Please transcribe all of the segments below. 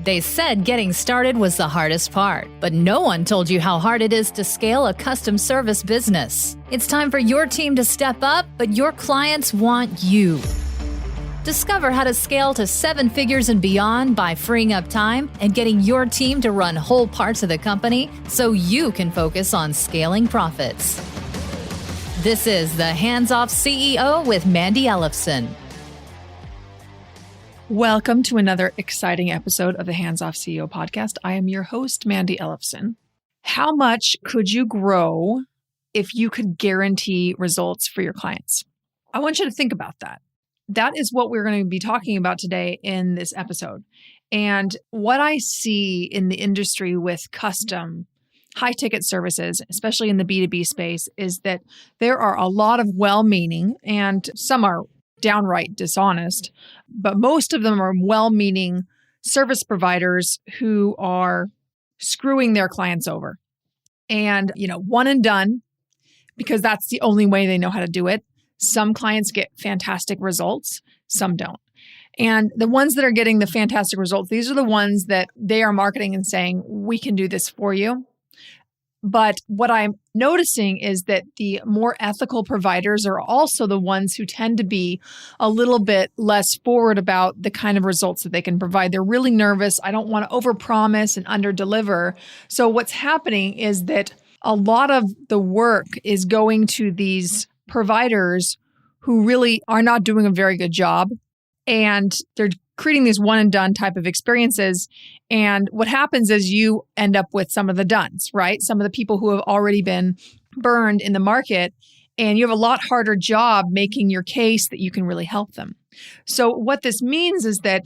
They said getting started was the hardest part, but no one told you how hard it is to scale a custom service business. It's time for your team to step up, but your clients want you. Discover how to scale to 7 figures and beyond by freeing up time and getting your team to run whole parts of the company so you can focus on scaling profits. This is the Hands Off CEO with Mandy Ellefson. Welcome to another exciting episode of the Hands Off CEO podcast. I am your host, Mandy Ellefson. How much could you grow if you could guarantee results for your clients? I want you to think about that. That is what we're going to be talking about today in this episode. And what I see in the industry with custom high-ticket services, especially in the B2B space, is that there are a lot of well-meaning, and some are downright dishonest, but most of them are well-meaning service providers who are screwing their clients over. And, one and done, because that's the only way they know how to do it. Some clients get fantastic results, some don't. And the ones that are getting the fantastic results, these are the ones that they are marketing and saying, we can do this for you. But what I'm noticing is that the more ethical providers are also the ones who tend to be a little bit less forward about the kind of results that they can provide. They're really nervous. I don't want to overpromise and underdeliver. So what's happening is that a lot of the work is going to these providers who really are not doing a very good job. And they're creating these one and done type of experiences. And what happens is you end up with some of the dones, right? Some of the people who have already been burned in the market, and you have a lot harder job making your case that you can really help them. So what this means is that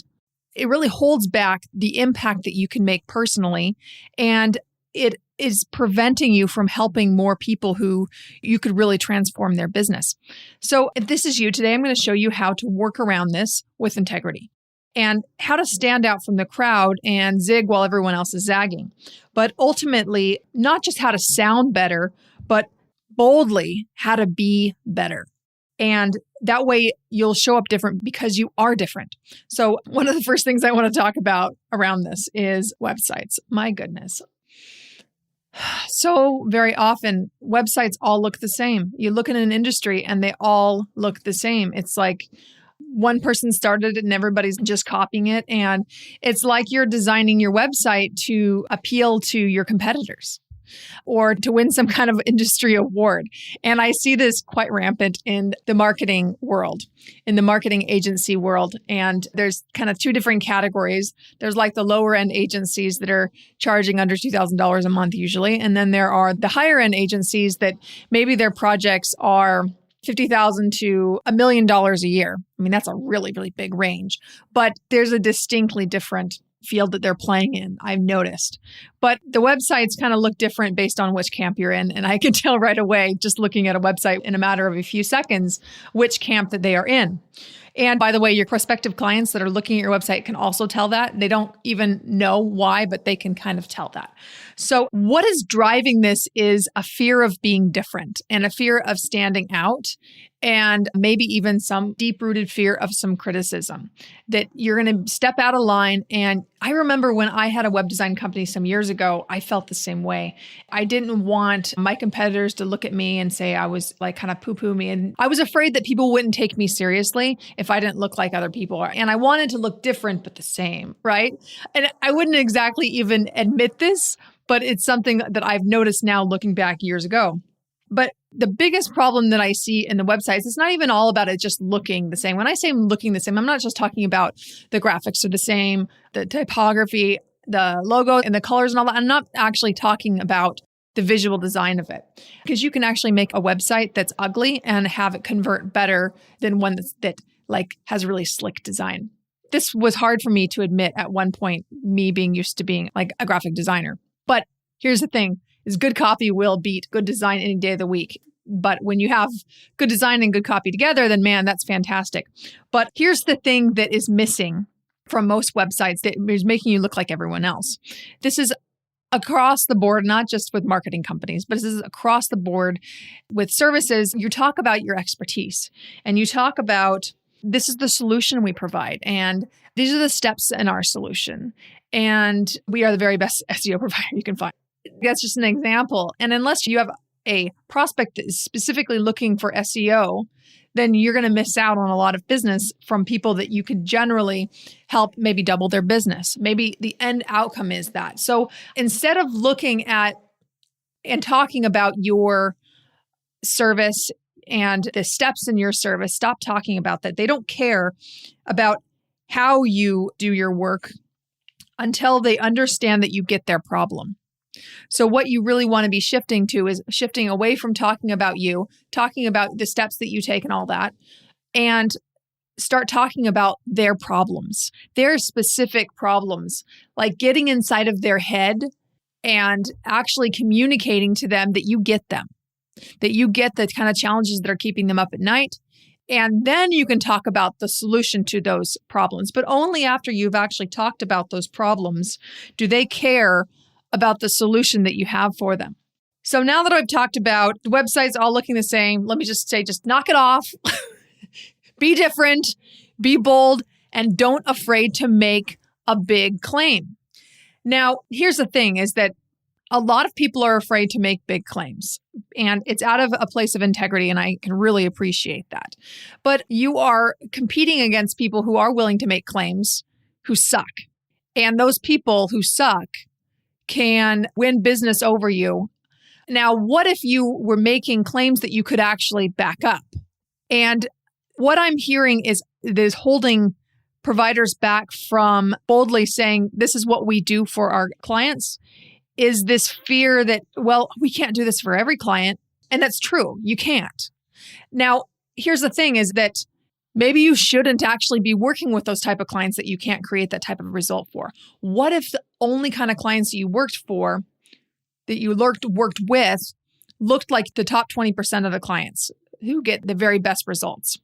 it really holds back the impact that you can make personally, and it is preventing you from helping more people who you could really transform their business. So if this is you today, I'm going to show you how to work around this with integrity and how to stand out from the crowd and zig while everyone else is zagging. But ultimately, not just how to sound better, but boldly how to be better. And that way you'll show up different because you are different. So one of the first things I want to talk about around this is websites. My goodness. So very often, websites all look the same. You look in an industry and they all look the same. It's like one person started it and everybody's just copying it. And it's like you're designing your website to appeal to your competitors or to win some kind of industry award. And I see this quite rampant in the marketing world, in the marketing agency world. And there's kind of 2 different categories. There's like the lower end agencies that are charging under $2,000 a month usually. And then there are the higher end agencies that maybe their projects are $50,000 to $1 million a year. I mean, that's a really, really big range. But there's a distinctly different field that they're playing in, I've noticed. But the websites kind of look different based on which camp you're in. And I can tell right away, just looking at a website in a matter of a few seconds, which camp that they are in. And by the way, your prospective clients that are looking at your website can also tell that. They don't even know why, but they can kind of tell that. So what is driving this is a fear of being different and a fear of standing out, and maybe even some deep-rooted fear of some criticism that you're going to step out of line. And I remember when I had a web design company some years ago, I felt the same way. I didn't want my competitors to look at me and say I was like kind of poo-poo me. And I was afraid that people wouldn't take me seriously if I didn't look like other people. And I wanted to look different, but the same, right? And I wouldn't exactly even admit this, but it's something that I've noticed now looking back years ago. But the biggest problem that I see in the websites, it's not even all about it just looking the same. When I say looking the same, I'm not just talking about the graphics are the same, the typography, the logo and the colors and all that. I'm not actually talking about the visual design of it, because you can actually make a website that's ugly and have it convert better than one that like has really slick design. This was hard for me to admit at one point, me being used to being like a graphic designer. But here's the thing. Is good copy will beat good design any day of the week. But when you have good design and good copy together, then man, that's fantastic. But here's the thing that is missing from most websites that is making you look like everyone else. This is across the board, not just with marketing companies, but this is across the board with services. You talk about your expertise and you talk about this is the solution we provide. And these are the steps in our solution. And we are the very best SEO provider you can find. That's just an example. And unless you have a prospect that is specifically looking for SEO, then you're going to miss out on a lot of business from people that you could generally help maybe double their business. Maybe the end outcome is that. So instead of looking at and talking about your service and the steps in your service, stop talking about that. They don't care about how you do your work until they understand that you get their problem. So what you really want to be shifting to is shifting away from talking about you, talking about the steps that you take and all that, and start talking about their problems, their specific problems, like getting inside of their head and actually communicating to them that you get them, that you get the kind of challenges that are keeping them up at night. And then you can talk about the solution to those problems. But only after you've actually talked about those problems do they care about the solution that you have for them. So now that I've talked about the websites all looking the same, let me just say, just knock it off, be different, be bold, and don't afraid to make a big claim. Now, here's the thing is that a lot of people are afraid to make big claims, and it's out of a place of integrity, and I can really appreciate that. But you are competing against people who are willing to make claims who suck. And those people who suck can win business over you. Now, what if you were making claims that you could actually back up? And what I'm hearing is holding providers back from boldly saying, this is what we do for our clients, is this fear that, well, we can't do this for every client. And that's true. You can't. Now, here's the thing is that maybe you shouldn't actually be working with those type of clients that you can't create that type of result for. What if the only kind of clients that you worked for, that you worked with, looked like the top 20% of the clients who get the very best results?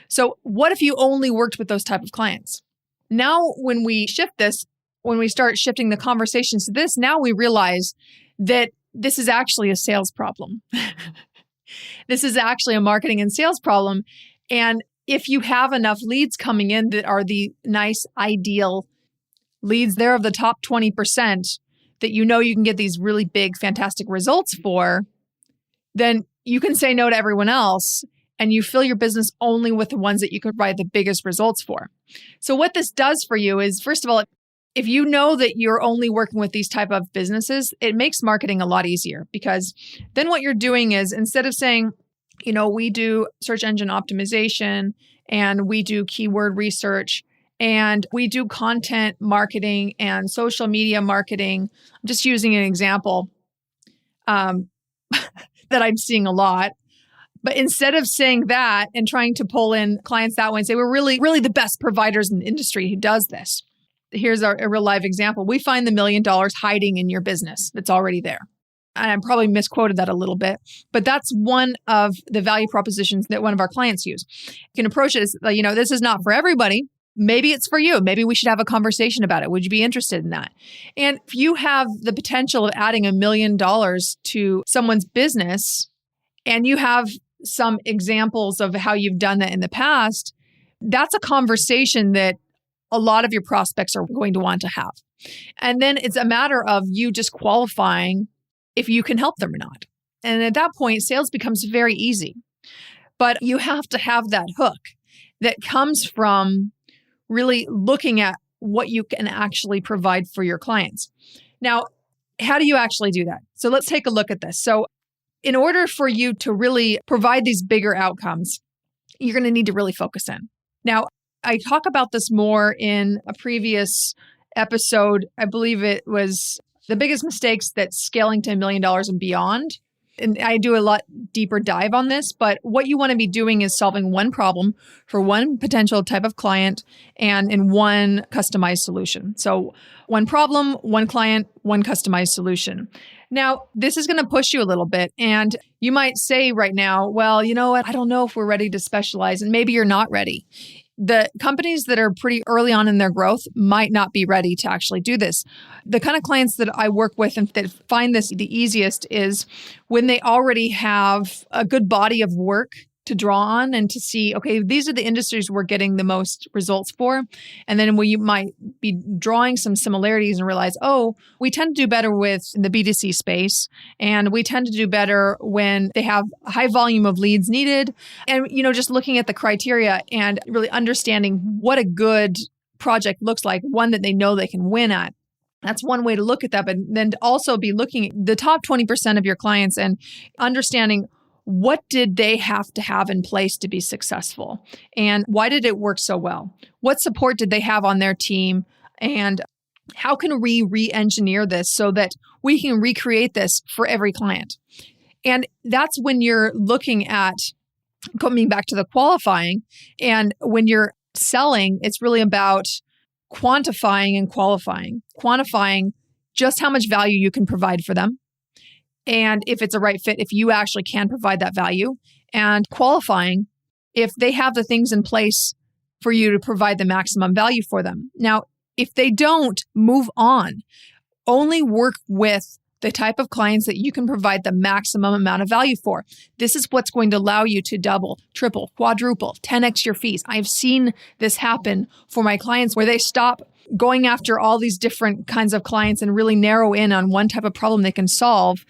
So what if you only worked with those type of clients? Now, when we shift this, when we start shifting the conversations to this, now we realize that this is actually a sales problem. This is actually a marketing and sales problem. And if you have enough leads coming in that are the nice, ideal leads, they're of the top 20% that you know you can get these really big, fantastic results for, then you can say no to everyone else and you fill your business only with the ones that you could provide the biggest results for. So what this does for you is, first of all, if you know that you're only working with these type of businesses, it makes marketing a lot easier, because then what you're doing is, instead of saying, we do search engine optimization and we do keyword research and we do content marketing and social media marketing. I'm just using an example that I'm seeing a lot. But instead of saying that and trying to pull in clients that way and say, we're really, really the best providers in the industry who does this. Here's a real live example. We find the $1 million hiding in your business that's already there. And I probably misquoted that a little bit, but that's one of the value propositions that one of our clients use. You can approach it as, this is not for everybody. Maybe it's for you. Maybe we should have a conversation about it. Would you be interested in that? And if you have the potential of adding $1 million to someone's business, and you have some examples of how you've done that in the past, that's a conversation that a lot of your prospects are going to want to have. And then it's a matter of you just qualifying if you can help them or not. And at that point, sales becomes very easy. But you have to have that hook that comes from really looking at what you can actually provide for your clients. Now, how do you actually do that? So let's take a look at this. So in order for you to really provide these bigger outcomes, you're going to need to really focus in. Now, I talk about this more in a previous episode. I believe it was the biggest mistakes that scaling to $1 million and beyond. And I do a lot deeper dive on this, but what you want to be doing is solving one problem for one potential type of client and in one customized solution. So one problem, one client, one customized solution. Now, this is going to push you a little bit. And you might say right now, well, you know what? I don't know if we're ready to specialize. And maybe you're not ready. The companies that are pretty early on in their growth might not be ready to actually do this. The kind of clients that I work with and that find this the easiest is when they already have a good body of work to draw on and to see, okay, these are the industries we're getting the most results for. And then you might be drawing some similarities and realize, oh, we tend to do better with the B2C space. And we tend to do better when they have a high volume of leads needed. And, just looking at the criteria and really understanding what a good project looks like, one that they know they can win at. That's one way to look at that. But then to also be looking at the top 20% of your clients and understanding what did they have to have in place to be successful? And why did it work so well? What support did they have on their team? And how can we re-engineer this so that we can recreate this for every client? And that's when you're looking at, coming back to the qualifying, and when you're selling, it's really about quantifying and qualifying. Quantifying just how much value you can provide for them. And if it's a right fit, if you actually can provide that value, and qualifying if they have the things in place for you to provide the maximum value for them. Now, if they don't, move on. Only work with the type of clients that you can provide the maximum amount of value for. This is what's going to allow you to double, triple, quadruple, 10x your fees. I've seen this happen for my clients where they stop going after all these different kinds of clients and really narrow in on one type of problem they can solve.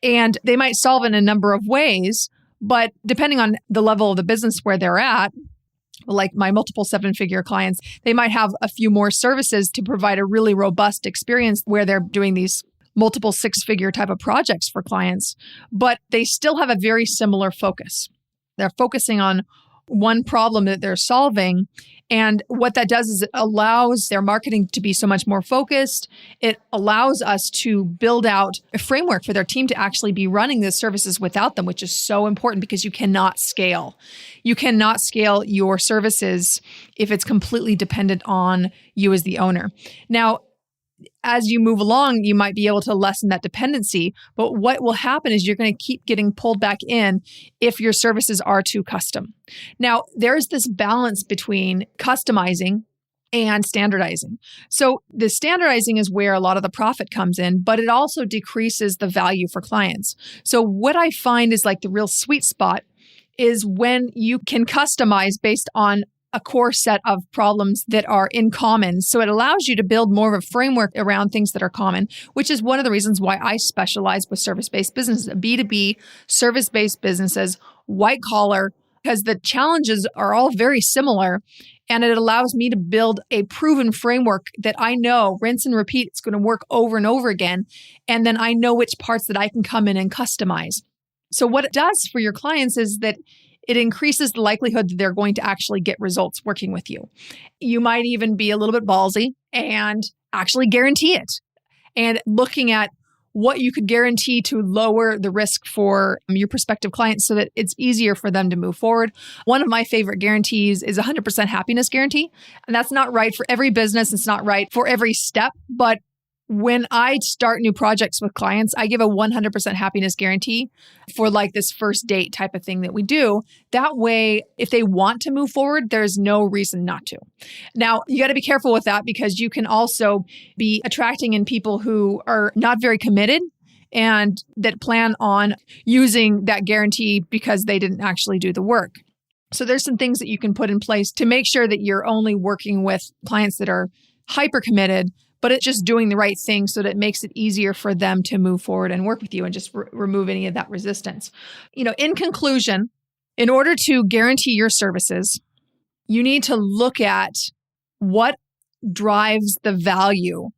And they might solve it in a number of ways, but depending on the level of the business where they're at, like my multiple 7-figure clients, they might have a few more services to provide a really robust experience where they're doing these multiple 6-figure type of projects for clients, but they still have a very similar focus. They're focusing on one problem that they're solving. And what that does is it allows their marketing to be so much more focused. It allows us to build out a framework for their team to actually be running the services without them, which is so important because you cannot scale. You cannot scale your services if it's completely dependent on you as the owner. Now, as you move along, you might be able to lessen that dependency. But what will happen is you're going to keep getting pulled back in if your services are too custom. Now, there's this balance between customizing and standardizing. So the standardizing is where a lot of the profit comes in, but it also decreases the value for clients. So what I find is like the real sweet spot is when you can customize based on a core set of problems that are in common. So it allows you to build more of a framework around things that are common, which is one of the reasons why I specialize with service-based businesses, B2B, service-based businesses, white collar, because the challenges are all very similar. And it allows me to build a proven framework that I know, rinse and repeat, it's going to work over and over again. And then I know which parts that I can come in and customize. So what it does for your clients is that it increases the likelihood that they're going to actually get results working with you. You might even be a little bit ballsy and actually guarantee it. And looking at what you could guarantee to lower the risk for your prospective clients so that it's easier for them to move forward. One of my favorite guarantees is 100% happiness guarantee. And that's not right for every business. It's not right for every step, but when I start new projects with clients, I give a 100% happiness guarantee for like this first date type of thing that we do. That way, if they want to move forward, there's no reason not to. Now, you got to be careful with that because you can also be attracting in people who are not very committed and that plan on using that guarantee because they didn't actually do the work. So there's some things that you can put in place to make sure that you're only working with clients that are hyper committed, but it's just doing the right thing so that it makes it easier for them to move forward and work with you and just remove any of that resistance. In conclusion, in order to guarantee your services, you need to look at what drives the value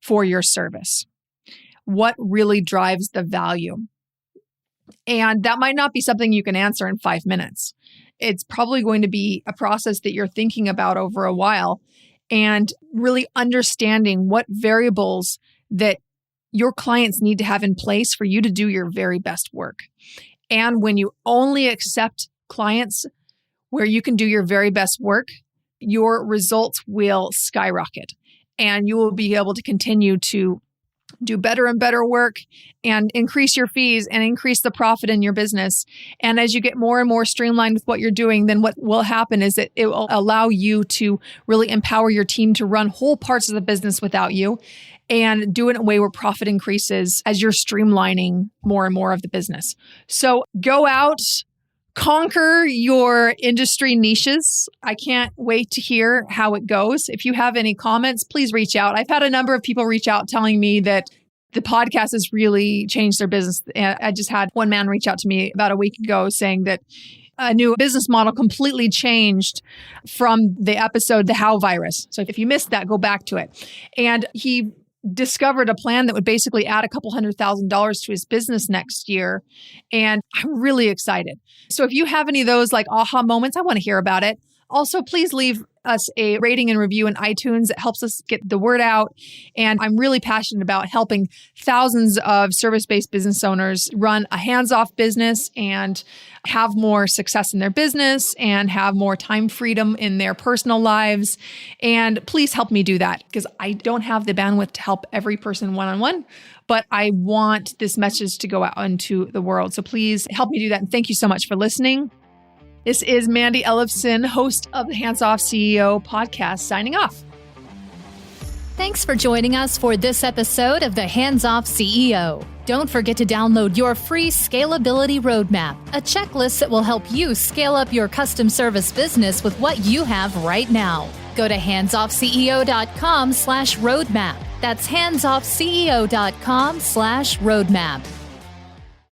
for your service. What really drives the value? And that might not be something you can answer in 5 minutes. It's probably going to be a process that you're thinking about over a while. And really understanding what variables that your clients need to have in place for you to do your very best work. And when you only accept clients where you can do your very best work, your results will skyrocket and you will be able to continue to do better and better work and increase your fees and increase the profit in your business. And as you get more and more streamlined with what you're doing, then what will happen is that it will allow you to really empower your team to run whole parts of the business without you and do it in a way where profit increases as you're streamlining more and more of the business. So go out, conquer your industry niches. I can't wait to hear how it goes. If you have any comments, please reach out. I've had a number of people reach out telling me that the podcast has really changed their business. And I just had one man reach out to me about a week ago saying that a new business model completely changed from the episode, The How Virus. So if you missed that, go back to it. And he discovered a plan that would basically add a couple $100,000 to his business next year. And I'm really excited. So if you have any of those like aha moments, I want to hear about it. Also, please leave us a rating and review in iTunes. It helps us get the word out. And I'm really passionate about helping thousands of service-based business owners run a hands-off business and have more success in their business and have more time freedom in their personal lives. And please help me do that because I don't have the bandwidth to help every person one-on-one, but I want this message to go out into the world. So please help me do that. And thank you so much for listening. This is Mandy Ellefson, host of the Hands Off CEO podcast, signing off. Thanks for joining us for this episode of the Hands Off CEO. Don't forget to download your free Scalability Roadmap, a checklist that will help you scale up your custom service business with what you have right now. Go to handsoffceo.com/roadmap. That's handsoffceo.com/roadmap.